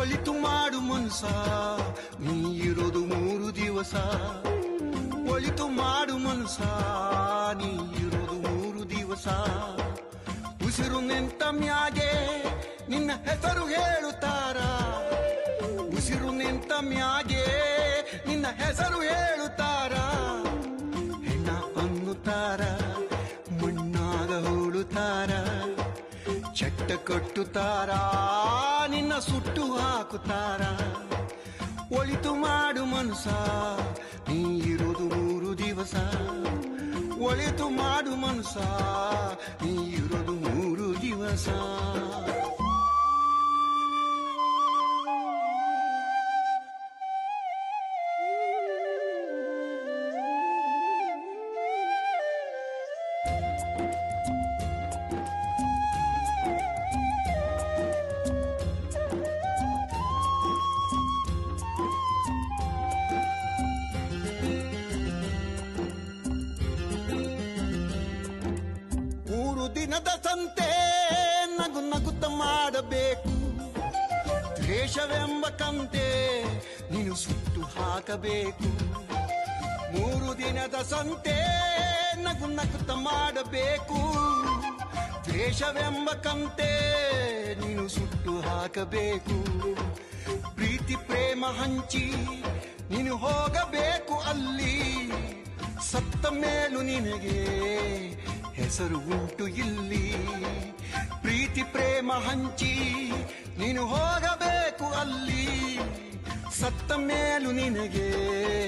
ಒಳಿತು ಮಾಡು ಮನ್ಸ, ನೀ ಇರೋದು 3 ದಿವಸ. ಒಳಿತು ಮಾಡು ಮನ್ಸ, ನೀ ಇರೋದು 3 ದಿವಸ. ಉಸಿರು ನಿಂತ ಮ್ಯಾಗೆ ನಿನ್ನ ಹೆಸರು ಹೇಳುತ್ತಾರ. ಉಸಿರು ನಿಂತ ಮ್ಯಾಗೆ ನಿನ್ನ ಹೆಸರು ಹೇಳುತ್ತಾರ. ಹೆಣ್ಣ ಅನ್ನುತ್ತಾರ, ಮಣ್ಣಾಗ ಹೂಳುತ್ತಾರ. ಚಟ್ಟ ಕಟ್ಟುತ್ತಾರ, ನಿನ್ನ ಸುಟ್ಟು ಹಾಕುತ್ತಾರ. ಒಳಿತು ಮಾಡು ಮನಸ, ನೀ ಇರೋದು 3 ದಿವಸ. ಒಳಿತು ಮಾಡು ಮನಸ, ನೀ ಇರೋದು 3 ದಿವಸ. ದಿನದ ಸಂತೆ ನಗು ನಗುತ್ತ ಮಾಡಬೇಕು. ದ್ವೇಷವೆಂಬ ಕಂತೆ ನೀನು ಸುಟ್ಟು ಹಾಕಬೇಕು. 3 ದಿನದ ಸಂತೆ ನಗು ನಗುತ್ತ ಮಾಡಬೇಕು. ದ್ವೇಷವೆಂಬ ಕಂತೆ ನೀನು ಸುಟ್ಟು ಹಾಕಬೇಕು. ಪ್ರೀತಿ ಪ್ರೇಮ ಹಂಚಿ ನೀನು ಹೋಗಬೇಕು ಅಲ್ಲಿ. ಸತ್ತ ಮೇಲೂ ನಿನಗೆ ಹೆಸರು ಉಂಟು ಇಲ್ಲಿ. ಪ್ರೀತಿ ಪ್ರೇಮ ಹಂಚಿ ನೀನು ಹೋಗಬೇಕು ಅಲ್ಲಿ. ಸತ್ತ ಮೇಲೂ ನಿನಗೆ